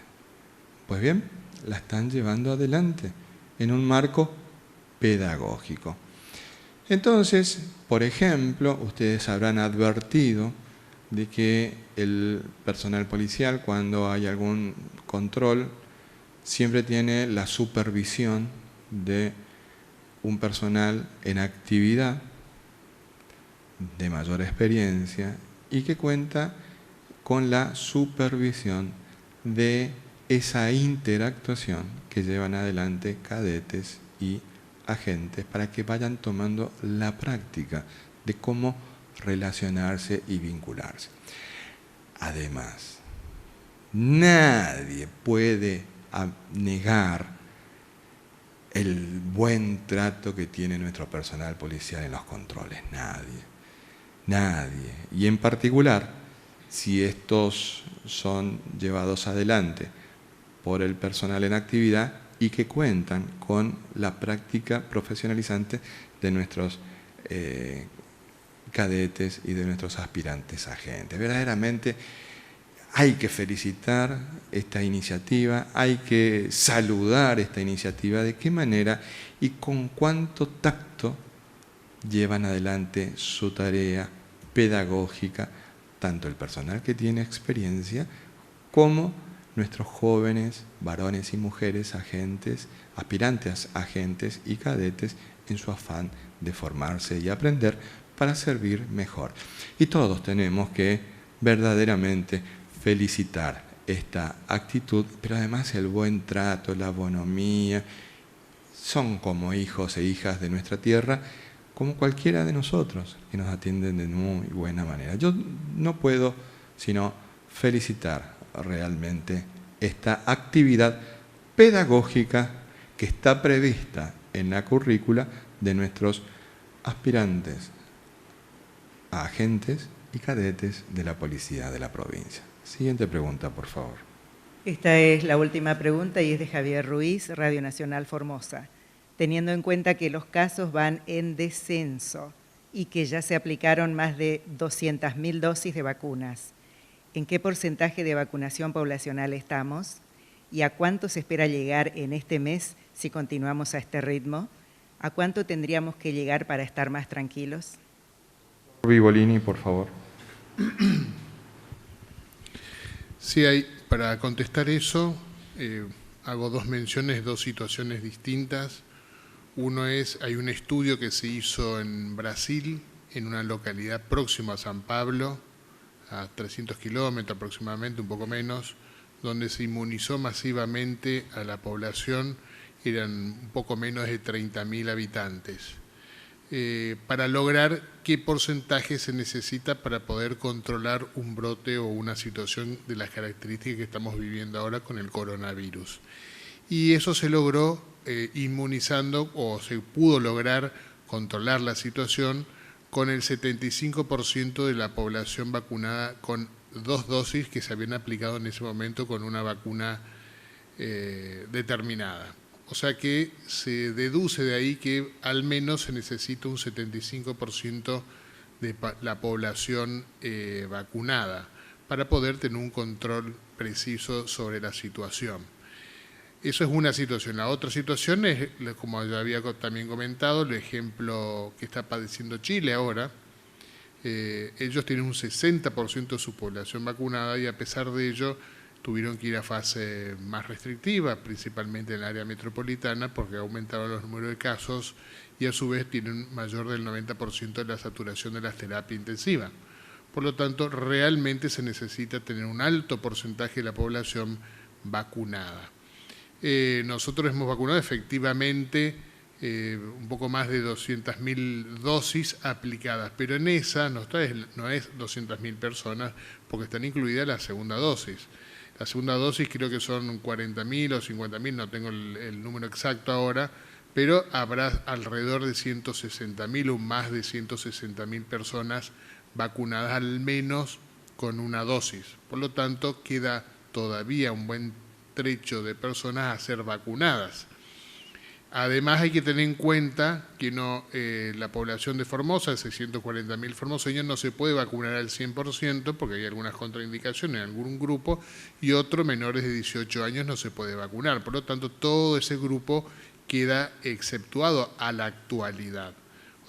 Pues bien, la están llevando adelante en un marco pedagógico. Entonces, por ejemplo, ustedes habrán advertido de que el personal policial, cuando hay algún control, siempre tiene la supervisión de un personal en actividad de mayor experiencia y que cuenta con la supervisión de esa interactuación que llevan adelante cadetes y agentes para que vayan tomando la práctica de cómo relacionarse y vincularse. Además, nadie puede negar el buen trato que tiene nuestro personal policial en los controles. Nadie. Y en particular, si estos son llevados adelante por el personal en actividad y que cuentan con la práctica profesionalizante de nuestros cadetes y de nuestros aspirantes agentes. Verdaderamente hay que felicitar esta iniciativa, hay que saludar esta iniciativa, de qué manera y con cuánto tacto llevan adelante su tarea pedagógica, tanto el personal que tiene experiencia como nuestros jóvenes, varones y mujeres, agentes, aspirantes agentes y cadetes en su afán de formarse y aprender para servir mejor. Y todos tenemos que verdaderamente felicitar esta actitud, pero además el buen trato, la bonomía, son como hijos e hijas de nuestra tierra, como cualquiera de nosotros, que nos atienden de muy buena manera. Yo no puedo sino felicitar realmente esta actividad pedagógica que está prevista en la currícula de nuestros aspirantes a agentes y cadetes de la policía de la provincia. Siguiente pregunta, por favor. Esta es la última pregunta y es de Javier Ruiz, Radio Nacional Formosa. Teniendo en cuenta que los casos van en descenso y que ya se aplicaron más de 200.000 dosis de vacunas, ¿en qué porcentaje de vacunación poblacional estamos? ¿Y a cuánto se espera llegar en este mes si continuamos a este ritmo? ¿A cuánto tendríamos que llegar para estar más tranquilos? Vivolini, por favor. Sí, para contestar eso, hago dos menciones, dos situaciones distintas. Uno es, hay un estudio que se hizo en Brasil, en una localidad próxima a San Pablo, a 300 kilómetros aproximadamente, un poco menos, donde se inmunizó masivamente a la población, eran un poco menos de 30.000 habitantes. Para lograr qué porcentaje se necesita para poder controlar un brote o una situación de las características que estamos viviendo ahora con el coronavirus. Y eso se logró inmunizando, o se pudo lograr controlar la situación con el 75% de la población vacunada con 2 dosis que se habían aplicado en ese momento con una vacuna determinada. O sea que se deduce de ahí que al menos se necesita un 75% de la población vacunada para poder tener un control preciso sobre la situación. Eso es una situación. La otra situación es, como ya había también comentado, el ejemplo que está padeciendo Chile ahora. Ellos tienen un 60% de su población vacunada y a pesar de ello tuvieron que ir a fase más restrictiva, principalmente en el área metropolitana, porque aumentaron los números de casos y a su vez tienen mayor del 90% de la saturación de la terapia intensiva. Por lo tanto, realmente se necesita tener un alto porcentaje de la población vacunada. Nosotros hemos vacunado efectivamente un poco más de 200.000 dosis aplicadas, pero en esa no es 200.000 personas porque están incluidas la segunda dosis. La segunda dosis creo que son 40.000 o 50.000, no tengo el número exacto ahora, pero habrá alrededor de 160.000 o más de 160.000 personas vacunadas al menos con una dosis. Por lo tanto, queda todavía un buen trecho de personas a ser vacunadas. Además, hay que tener en cuenta que la población de Formosa, de 640.000 formoseños, no se puede vacunar al 100% porque hay algunas contraindicaciones en algún grupo, y otros menores de 18 años no se puede vacunar. Por lo tanto, todo ese grupo queda exceptuado a la actualidad.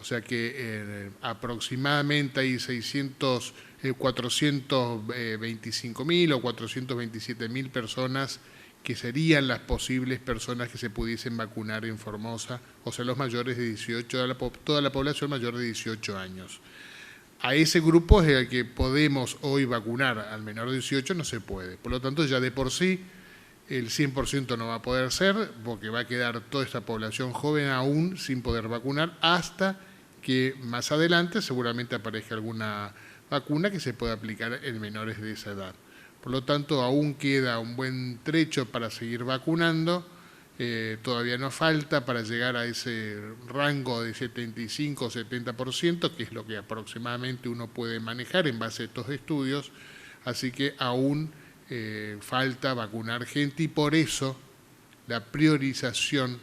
O sea que aproximadamente hay 425.000 o 427.000 personas que serían las posibles personas que se pudiesen vacunar en Formosa, o sea, los mayores de 18, toda la población mayor de 18 años. A ese grupo es el que podemos hoy vacunar, al menor de 18 no se puede. Por lo tanto, ya de por sí el 100% no va a poder ser, porque va a quedar toda esta población joven aún sin poder vacunar, hasta que más adelante seguramente aparezca alguna vacuna que se pueda aplicar en menores de esa edad. Por lo tanto, aún queda un buen trecho para seguir vacunando, todavía nos falta para llegar a ese rango de 75 o 70%, que es lo que aproximadamente uno puede manejar en base a estos estudios, así que aún falta vacunar gente, y por eso la priorización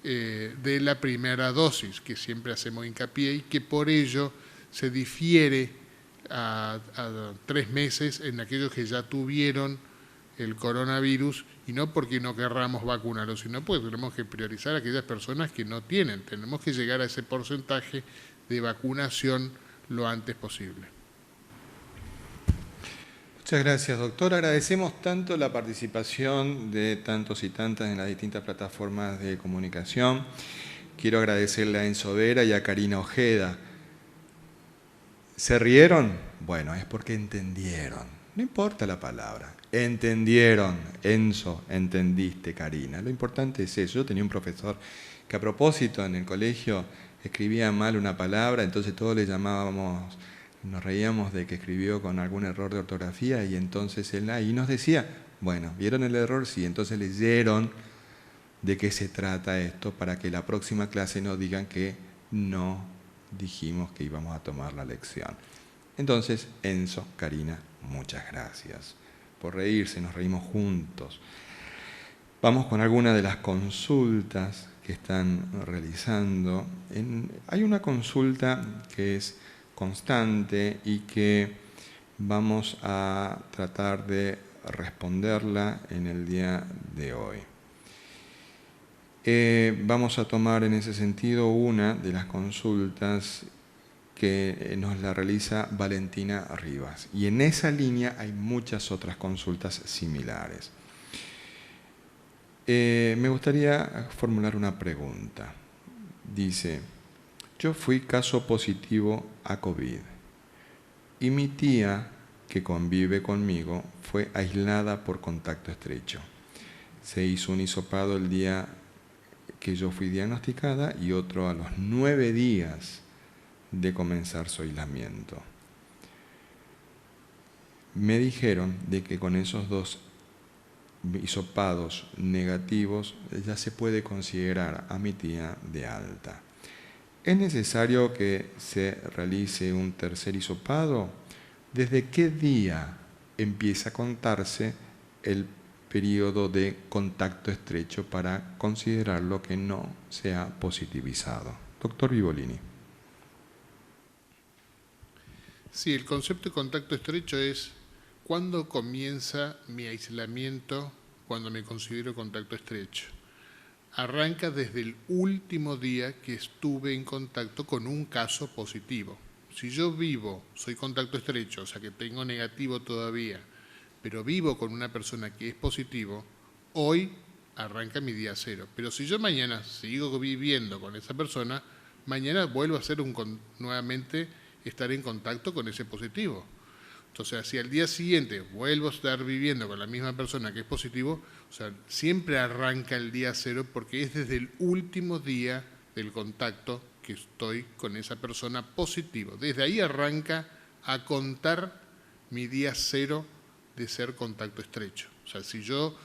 de la primera dosis, que siempre hacemos hincapié, y que por ello se difiere a 3 meses en aquellos que ya tuvieron el coronavirus, y no porque no querramos vacunarlos, sino porque tenemos que priorizar a aquellas personas que no tienen. Tenemos que llegar a ese porcentaje de vacunación lo antes posible. Muchas gracias, doctor. Agradecemos tanto la participación de tantos y tantas en las distintas plataformas de comunicación. Quiero agradecerle a Enzo Vera y a Karina Ojeda. ¿Se rieron? Bueno, es porque entendieron. No importa la palabra. Entendieron. Enzo, entendiste, Karina. Lo importante es eso. Yo tenía un profesor que a propósito en el colegio escribía mal una palabra, entonces todos le llamábamos, nos reíamos de que escribió con algún error de ortografía, y entonces él ahí nos decía, bueno, ¿vieron el error? Sí, entonces leyeron de qué se trata esto para que la próxima clase no digan que no dijimos que íbamos a tomar la lección. Entonces, Enzo, Karina, muchas gracias por reírse, nos reímos juntos. Vamos con algunas de las consultas que están realizando. Hay una consulta que es constante y que vamos a tratar de responderla en el día de hoy. Vamos a tomar en ese sentido una de las consultas que nos la realiza Valentina Rivas, y en esa línea hay muchas otras consultas similares. Me gustaría formular una pregunta. Dice, yo fui caso positivo a COVID y mi tía, que convive conmigo, fue aislada por contacto estrecho. Se hizo un hisopado el día que yo fui diagnosticada y otro a los 9 días de comenzar su aislamiento. Me dijeron de que con esos 2 hisopados negativos ya se puede considerar a mi tía de alta. ¿Es necesario que se realice un tercer hisopado? ¿Desde qué día empieza a contarse el periodo de contacto estrecho para considerarlo que no sea positivizado? Doctor Vivolini. Sí, el concepto de contacto estrecho es cuándo comienza mi aislamiento cuando me considero contacto estrecho. Arranca desde el último día que estuve en contacto con un caso positivo. Si yo soy contacto estrecho, o sea que tengo negativo todavía, pero vivo con una persona que es positivo, hoy arranca mi día 0. Pero si yo mañana sigo viviendo con esa persona, mañana vuelvo a nuevamente estar en contacto con ese positivo. Entonces, si al día siguiente vuelvo a estar viviendo con la misma persona que es positivo, o sea, siempre arranca el día 0 porque es desde el último día del contacto que estoy con esa persona positivo. Desde ahí arranca a contar mi día 0 de ser contacto estrecho. O sea, si yo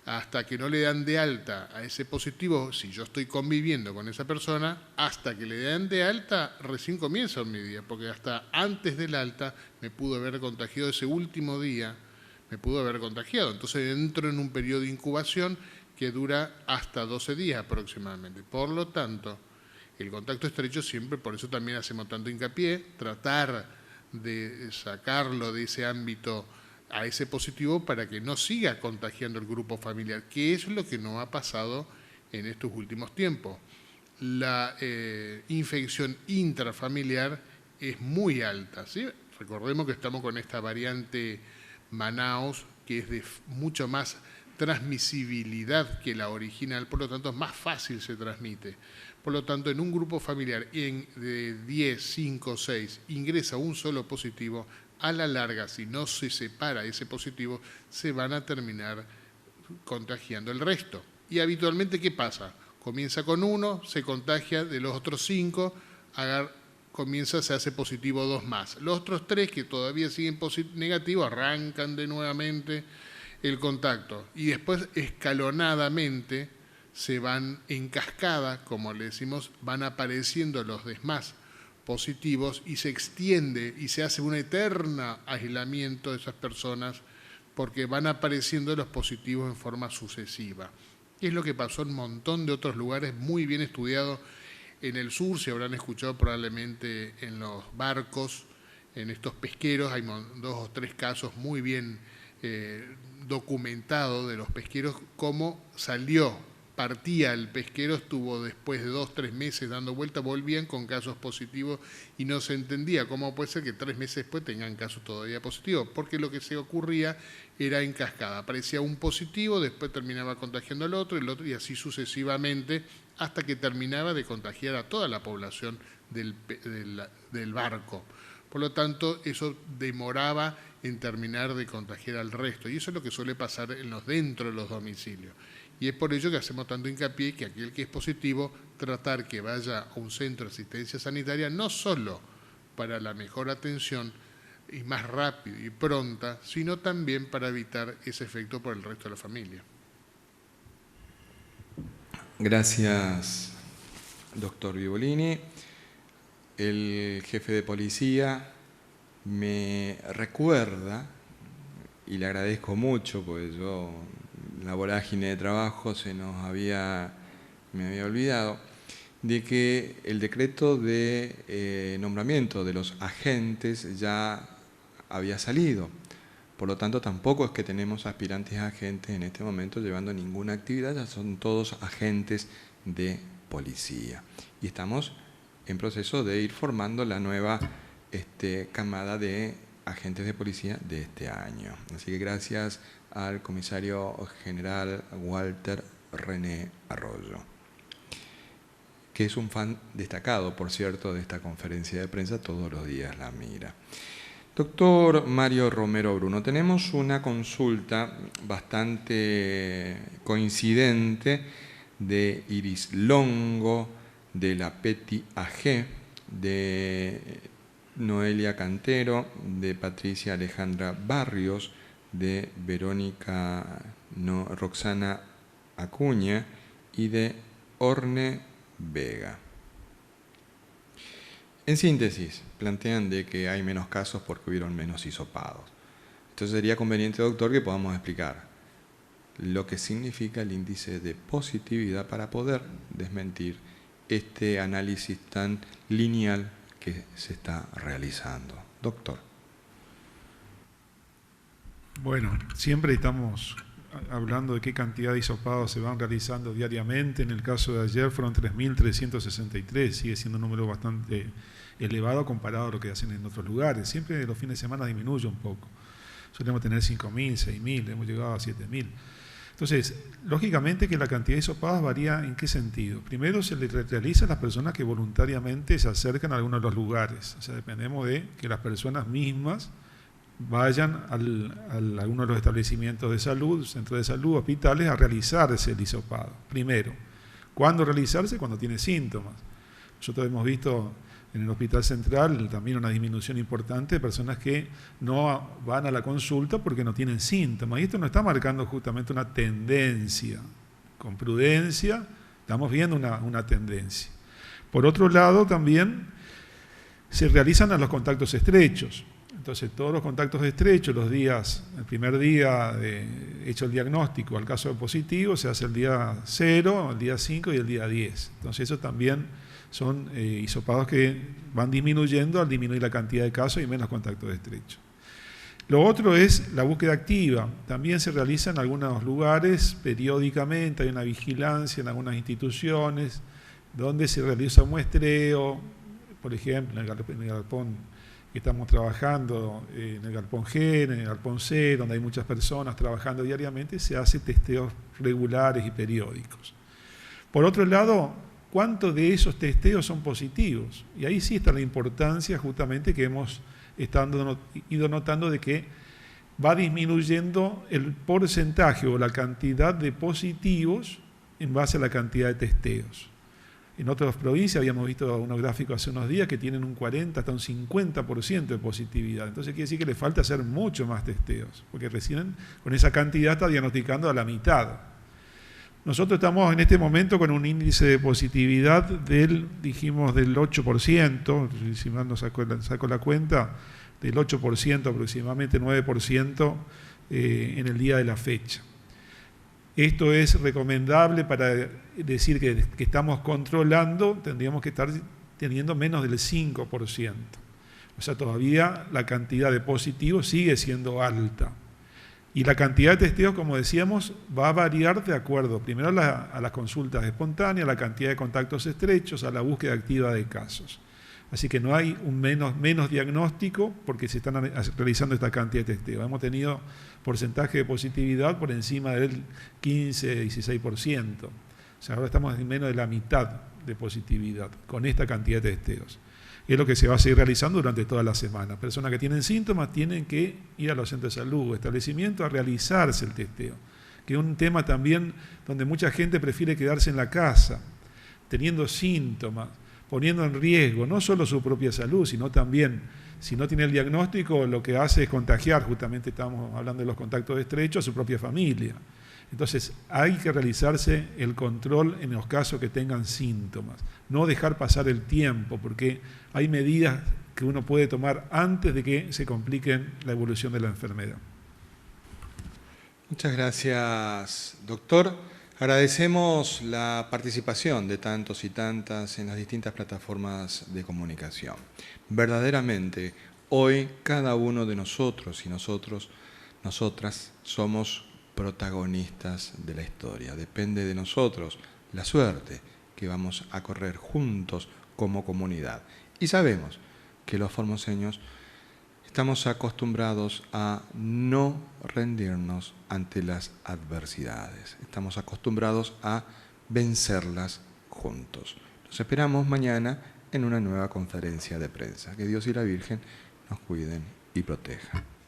hasta que no le dan de alta a ese positivo, si yo estoy conviviendo con esa persona, hasta que le dan de alta, recién comienza mi día, porque hasta antes del alta me pudo haber contagiado ese último día, me pudo haber contagiado. Entonces entro en un periodo de incubación que dura hasta 12 días aproximadamente. Por lo tanto, el contacto estrecho siempre, por eso también hacemos tanto hincapié, tratar de sacarlo de ese ámbito a ese positivo para que no siga contagiando el grupo familiar, que es lo que nos ha pasado en estos últimos tiempos. La infección intrafamiliar es muy alta, ¿sí? Recordemos que estamos con esta variante Manaus, que es de mucho más transmisibilidad que la original, por lo tanto más fácil se transmite. Por lo tanto, en un grupo familiar de 10, 5, 6 ingresa un solo positivo, a la larga, si no se separa ese positivo, se van a terminar contagiando el resto. Y habitualmente, ¿qué pasa? Comienza con uno, se contagia de los otros 5, se hace positivo 2 más. Los otros 3 que todavía siguen negativos arrancan de nuevamente el contacto y después escalonadamente se van en cascada, como le decimos, van apareciendo los demás positivos y se extiende y se hace un eterno aislamiento de esas personas porque van apareciendo los positivos en forma sucesiva. Y es lo que pasó en un montón de otros lugares muy bien estudiado en el sur, se habrán escuchado probablemente en los barcos, en estos pesqueros, hay 2 o 3 casos muy bien documentados de los pesqueros, cómo partía el pesquero, estuvo después de 2 o 3 meses dando vuelta, volvían con casos positivos y no se entendía cómo puede ser que 3 meses después tengan casos todavía positivos, porque lo que se ocurría era en cascada, aparecía un positivo, después terminaba contagiando al otro, el otro y así sucesivamente, hasta que terminaba de contagiar a toda la población del barco. Por lo tanto, eso demoraba en terminar de contagiar al resto, y eso es lo que suele pasar dentro de los domicilios. Y es por ello que hacemos tanto hincapié que aquel que es positivo, tratar que vaya a un centro de asistencia sanitaria, no solo para la mejor atención y más rápida y pronta, sino también para evitar ese efecto por el resto de la familia. Gracias, doctor Vivolini. El jefe de policía me recuerda, y le agradezco mucho, porque yo, la vorágine de trabajo me había olvidado, de que el decreto de nombramiento de los agentes ya había salido. Por lo tanto, tampoco es que tenemos aspirantes a agentes en este momento llevando ninguna actividad, ya son todos agentes de policía. Y estamos en proceso de ir formando la nueva camada de agentes de policía de este año. Así que gracias al comisario general Walter René Arroyo, que es un fan destacado, por cierto, de esta conferencia de prensa, todos los días la mira. Doctor Mario Romero Bruno, tenemos una consulta bastante coincidente de Iris Longo, de la Peti AG, de Noelia Cantero, de Patricia Alejandra Barrios, de Verónica Roxana Acuña y de Orne Vega. En síntesis, plantean de que hay menos casos porque hubieron menos hisopados. Entonces sería conveniente, doctor, que podamos explicar lo que significa el índice de positividad para poder desmentir este análisis tan lineal que se está realizando. Doctor. Bueno, siempre estamos hablando de qué cantidad de hisopados se van realizando diariamente. En el caso de ayer fueron 3.363, sigue siendo un número bastante elevado comparado a lo que hacen en otros lugares. Siempre los fines de semana disminuye un poco. Solemos tener 5.000, 6.000, hemos llegado a 7.000. Entonces, lógicamente que la cantidad de hisopados varía en qué sentido. Primero se le realiza a las personas que voluntariamente se acercan a alguno de los lugares. O sea, dependemos de que las personas mismas vayan a alguno de los establecimientos de salud, centros de salud, hospitales, a realizarse el hisopado. Primero, ¿cuándo realizarse? Cuando tiene síntomas. Nosotros hemos visto en el Hospital Central también una disminución importante de personas que no van a la consulta porque no tienen síntomas. Y esto nos está marcando justamente una tendencia. Con prudencia estamos viendo una tendencia. Por otro lado, también se realizan a los contactos estrechos. Entonces, todos los contactos estrechos, el primer día hecho el diagnóstico, al caso positivo, se hace el día 0, el día 5 y el día 10. Entonces, eso también son hisopados que van disminuyendo al disminuir la cantidad de casos y menos contactos estrechos. Lo otro es la búsqueda activa. También se realiza en algunos lugares periódicamente, hay una vigilancia en algunas instituciones donde se realiza un muestreo, por ejemplo, en el galpón que estamos trabajando, en el galpón G, en el galpón C, donde hay muchas personas trabajando diariamente, se hace testeos regulares y periódicos. Por otro lado, ¿cuántos de esos testeos son positivos? Y ahí sí está la importancia justamente que hemos ido notando de que va disminuyendo el porcentaje o la cantidad de positivos en base a la cantidad de testeos. En otras provincias habíamos visto unos gráficos hace unos días que tienen un 40 hasta un 50% de positividad. Entonces quiere decir que le falta hacer mucho más testeos, porque recién con esa cantidad está diagnosticando a la mitad. Nosotros estamos en este momento con un índice de positividad del 8%, si mal no saco la cuenta, del 8%, aproximadamente 9% en el día de la fecha. Esto es recomendable para decir que estamos controlando, tendríamos que estar teniendo menos del 5%. O sea, todavía la cantidad de positivos sigue siendo alta. Y la cantidad de testeos, como decíamos, va a variar de acuerdo, primero a las consultas espontáneas, a la cantidad de contactos estrechos, a la búsqueda activa de casos. Así que no hay un menos diagnóstico porque se están realizando esta cantidad de testeos. Hemos tenido porcentaje de positividad por encima del 15-16%. O sea, ahora estamos en menos de la mitad de positividad con esta cantidad de testeos. Es lo que se va a seguir realizando durante toda la semana. Personas que tienen síntomas tienen que ir a los centros de salud o establecimientos a realizarse el testeo, que es un tema también donde mucha gente prefiere quedarse en la casa, teniendo síntomas, poniendo en riesgo no solo su propia salud, sino también, si no tiene el diagnóstico, lo que hace es contagiar, justamente estamos hablando de los contactos estrechos, a su propia familia. Entonces, hay que realizarse el control en los casos que tengan síntomas, no dejar pasar el tiempo, porque hay medidas que uno puede tomar antes de que se compliquen la evolución de la enfermedad. Muchas gracias, doctor. Agradecemos la participación de tantos y tantas en las distintas plataformas de comunicación. Verdaderamente, hoy cada uno de nosotros y nosotras somos protagonistas de la historia. Depende de nosotros la suerte que vamos a correr juntos como comunidad. Y sabemos que los formoseños estamos acostumbrados a no rendirnos ante las adversidades. Estamos acostumbrados a vencerlas juntos. Los esperamos mañana en una nueva conferencia de prensa. Que Dios y la Virgen nos cuiden y protejan.